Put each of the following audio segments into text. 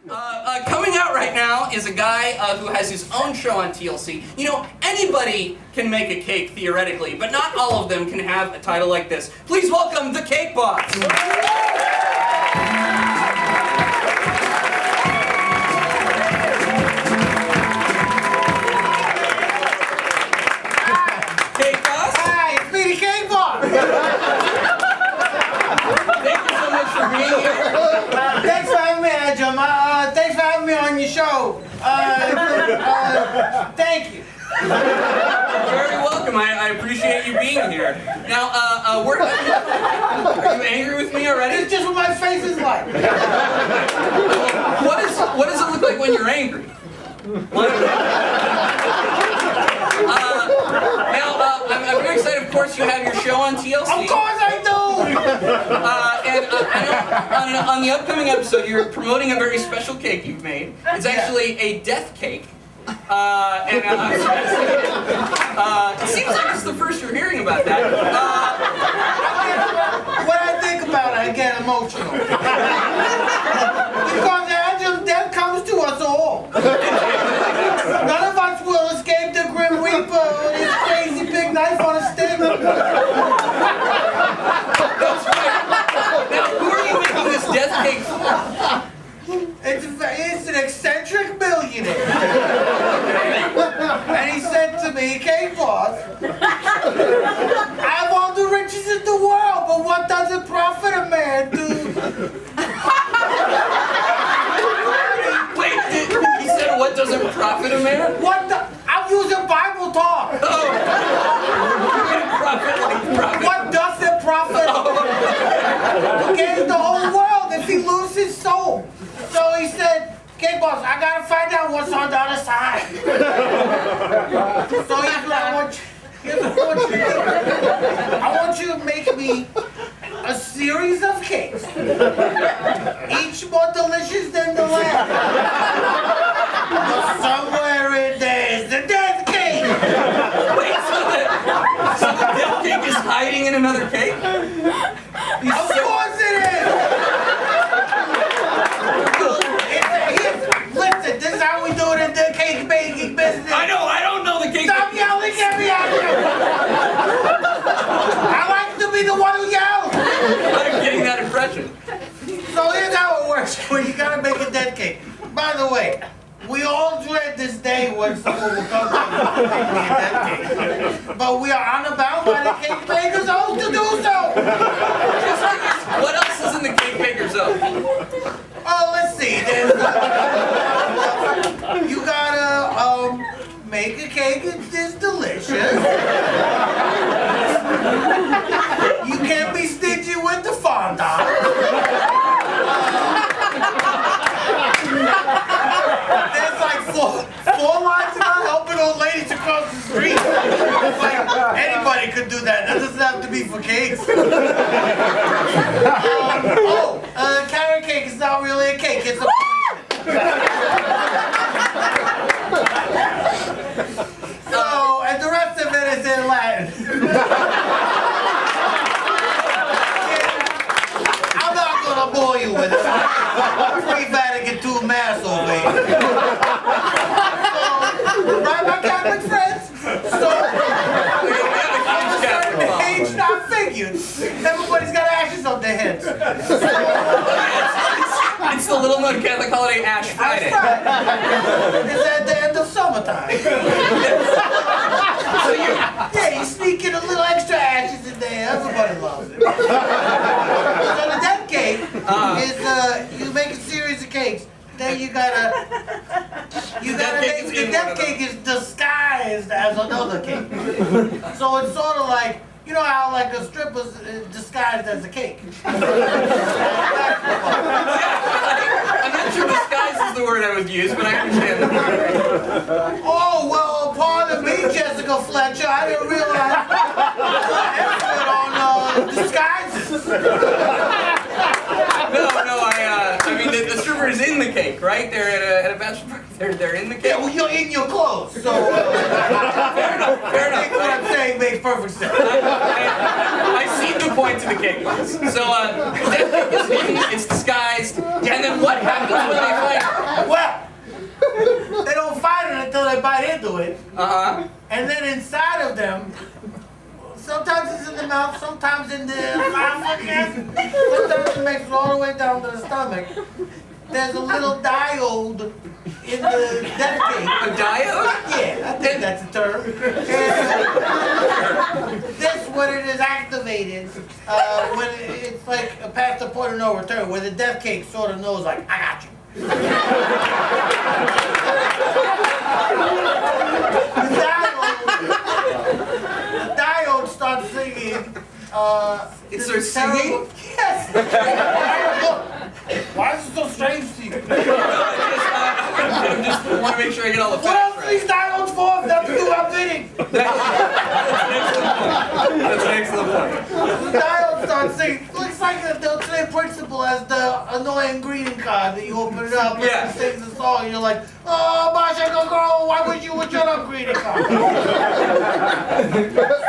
Coming out right now is a guy who has his own show on TLC. You know, anybody can make a cake, theoretically, but not all of them can have a title like this. Please welcome the Cake Boss. Cake Boss? Hi, it's me, the Cake Boss. Thank you so much for being here. Thanks for having me, Adam. Thanks for having me on your show. Thank you. You're very welcome. I appreciate you being here. Now, are you angry with me already? It's just what my face is like. What does it look like when you're angry? I'm very excited. Of course, you have your show on TLC. Of course I do. And I know on the upcoming episode, you're promoting a very special cake you've made. It's actually a death cake. It seems like it's the first you're hearing about that. When I think about it, I get emotional. Because Adam, death comes to us all. None of us will escape the Grim Reaper with his crazy big knife on a stick. Now, who are you making this death cake for? It's an eccentric millionaire. And he said to me, Cake Boss, I have all the riches in the world, but what does it profit a man to... Wait, he said what doesn't profit a man? I'm using Bible talk. What does it profit? Okay, the whole world if he loses his soul. So he said, Cake Boss, I gotta find out what's on the other side. So here's what I want you to do. I want you to make me a series of cakes, each more delicious than the last. But somewhere in there is the death cake. Wait, so the death cake is hiding in another cake? Of course it is. Listen, this is how we do it in the cake baking business. I don't know the cake. Stop yelling at me, Adam. I like to be the one who yells. I'm getting that impression. So here's how it works when you gotta make a dead cake. By the way, we all dread this day when someone will come to us and make me a dead cake. But we are unbound by the cake baker's oath to do so. What else is in the cake baker's oath? Oh, let's see. There's, you gotta make a cake that's delicious. You can't be stingy with the fondant. There's like four lines about helping old ladies across the street. Like, anybody could do that. That doesn't have to be for cakes. Carrot cake is not really a cake. It's a So, and the rest of it is in Latin. I'm not gonna bore you with it. Pre-Vatican II Mass over here. So, right, my Catholic friends? So, from a certain age, not figured. Everybody's got ashes on their heads. It's the little known Catholic holiday Ash Friday. It's at the end of summertime. Yeah, you sneak in a little extra ashes in there. Everybody loves it. So the death cake is you make a series of cakes. Then you gotta make the death cake is disguised as another cake. So it's sort of like, you know how like a stripper's disguised as a cake. I'm not sure disguise is the word I would use, but I understand the word. Oh, well, pardon me, Jessica Fletcher. I didn't realize you're an expert on disguises. No, I mean, the stripper is in the cake, right? They're at a bachelor party. They're in the cake. Yeah, well, you're in your clothes, so... Fair enough. I think what I'm saying makes perfect sense. I see the a point to the cake boss. So, death cake is hidden, it's disguised, and then what happens when they fight? Well, they don't fight it until they bite into it. And then inside of them, sometimes it's in the mouth, sometimes in the esophagus, sometimes it makes it all the way down to the stomach. There's a little diode in the death cake. A diode? Yeah, I think that's a term. This, when it is activated, when it's like past the point of no return, where the death cake sort of knows, like, I got you. The diode starts singing. It starts singing? Yes! Look, why is it so strange to you? I just want to make sure I get all the What facts else are these diodes for? Nothing to do with our bidding. That's an excellent point. The diode starts singing. Looks like the same principle as the annoying greeting card that you open it up and it sings a song and you're like, oh, Masha, girl, why would you with your greeting card?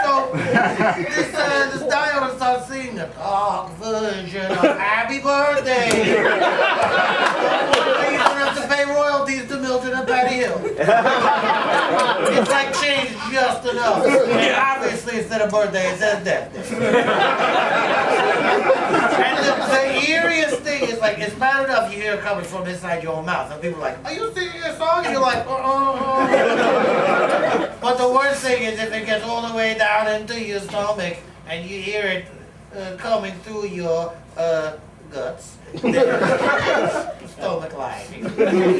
So, this diode starts singing the dark version of Happy Birthday. You don't have to pay royalties to Milton and Patty Hill. It's like changed just enough. And obviously, instead of birthday, it says death day. And the eeriest thing is, like, it's bad enough you hear it coming from inside your own mouth. And people are like, are you singing a song? And you're like, But the worst thing is if it gets all the way down into your stomach and you hear it coming through your guts, stomach lining,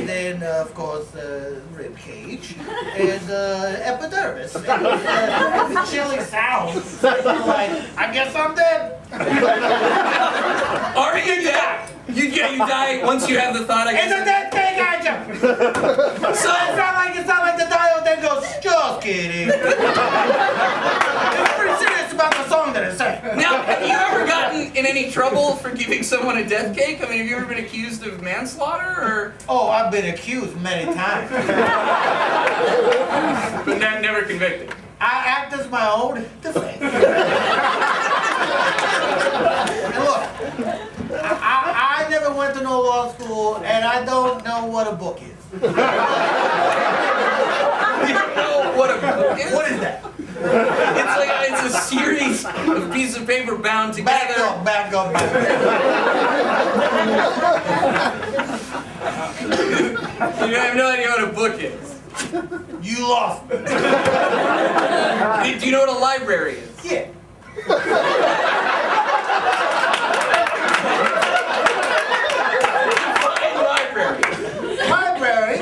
then of course rib cage, and epidermis. And, chilling sounds. Like, I guess I'm dead. Are you dead? You die once you have the thought. I guess. It's a dead cake, aren't you? So it's not like the diode that goes, just kidding. It's pretty serious about the song that it's saying. Now, have you ever gotten in any trouble for giving someone a death cake? I mean, have you ever been accused of manslaughter, or? Oh, I've been accused many times. But never convicted. I act as my own defense. And look, I never went to no law school, and I don't know what a book is. You don't know what a book is? What is that? It's a series of pieces of paper bound together. Back up. You have no idea what a book is. You lost me. Do you know what a library is? Yeah. Library.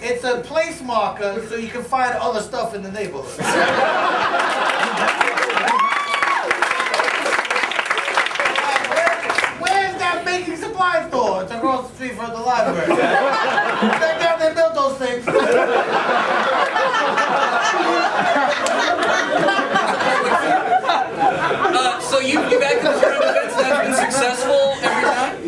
It's a place marker so you can find other stuff in the neighborhood. Where's that baking supply store? It's across the street from the library. Thank God they built those things. So you've acted as your own defense and that's been successful every time?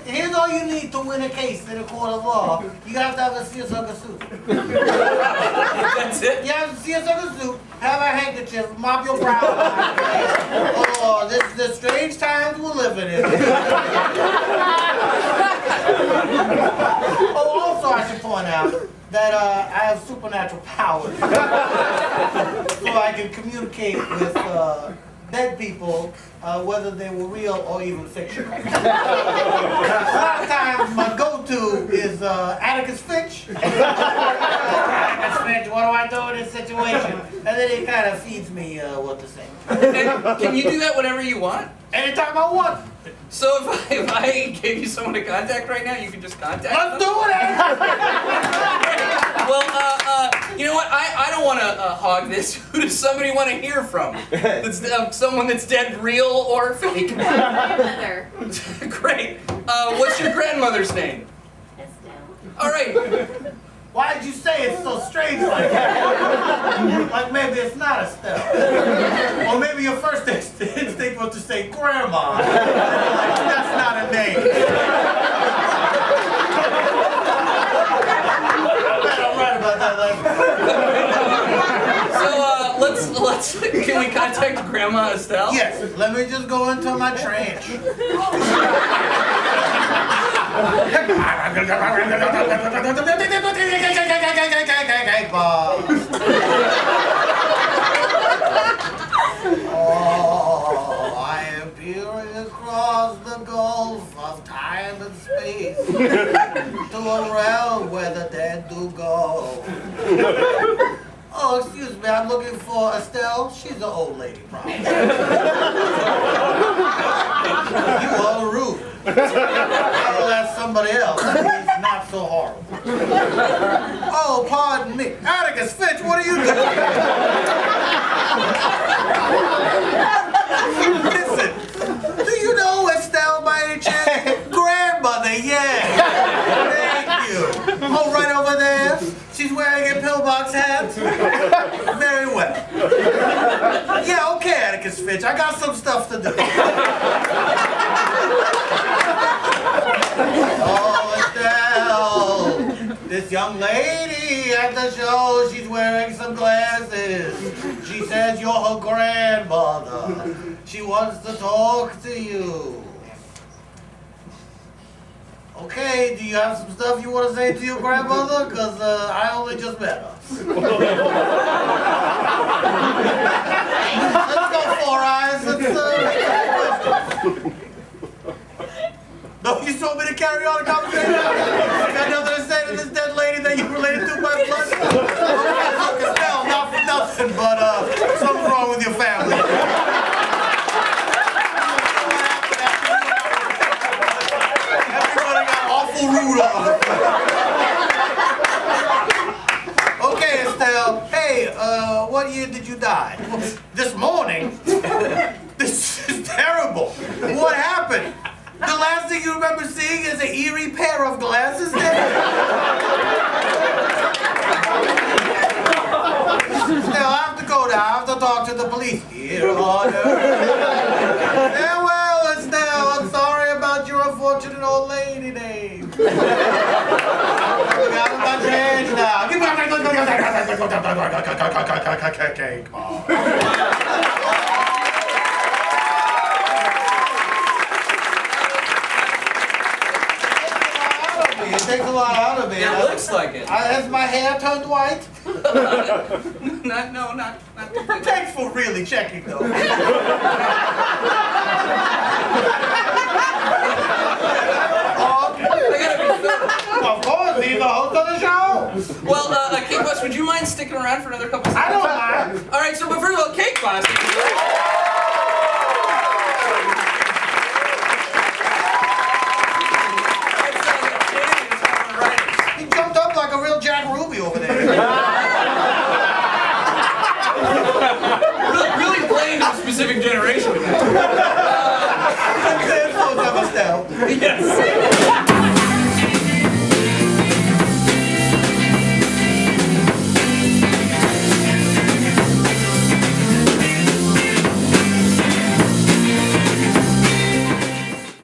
Here's all you need to win a case in a court of law. You have to have a seersucker suit. That's it? You have a seersucker suit, have a handkerchief, mop your brow. Oh, this is the strange times we're living in. Oh, also I should point out that I have supernatural powers. So I can communicate with dead people, whether they were real or even fiction. A lot of times my go-to is Atticus Finch. Atticus Finch, what do I do in this situation? And then it kind of feeds me what to say. And can you do that whenever you want? Anytime I want. So if I gave you someone to contact right now, you can just contact them? Let's do it! Well, you know what? I don't want to hog this. Who does somebody want to hear from? That's, someone that's dead, real or fake? My grandmother. Great. What's your grandmother's name? Estelle. All right. Why did you say it's so strange like that? Like maybe it's not Estelle. Or maybe your first instinct was to say Grandma. Like, that's not a name. I'm right about that later. So let's Can we contact Grandma Estelle? Yes, let me just go into my trench. Oh, I am peering across the gulf of time and space to a realm where the dead do go. Oh, excuse me, I'm looking for Estelle. She's an old lady, probably. You are rude. I'll ask somebody else. It's not so horrible. Oh, pardon me. Atticus Finch, what are you doing? Listen, do you know Estelle by any chance? Grandmother, yeah. Thank you. Oh, right over there. She's wearing a pillbox hat. Very well. Yeah, okay, Atticus Finch. I got some stuff to do. Oh, Estelle. This young lady at the show, she's wearing some glasses. She says you're her grandmother. She wants to talk to you. Okay, do you have some stuff you want to say to your grandmother? Because I only just met her. Let's go, Four Eyes. No, you told me to carry on the conversation? You got nothing to say to this dead lady that you related to by blood? Okay, look, Estelle, not for nothing, but something's wrong with your family. Rude on. Okay, Estelle. Hey, what year did you die? This morning? This is terrible. What happened? The last thing you remember seeing is an eerie pair of glasses there? Estelle, I have to go now. I have to talk to the police. Here on earth. Farewell, Estelle. I'm sorry about your unfortunate old lady name. I'm not changed now. Give me cake. It takes a lot out of me. It looks like it. Has my hair turned white? Not completely. Thanks for really checking, though. Of course, he's the host of the show. Well, Cake Boss, would you mind sticking around for another couple seconds? I don't mind. All right, so but first of all, Cake Boss. He jumped up like a real Jack Ruby over there. Really playing to a specific generation.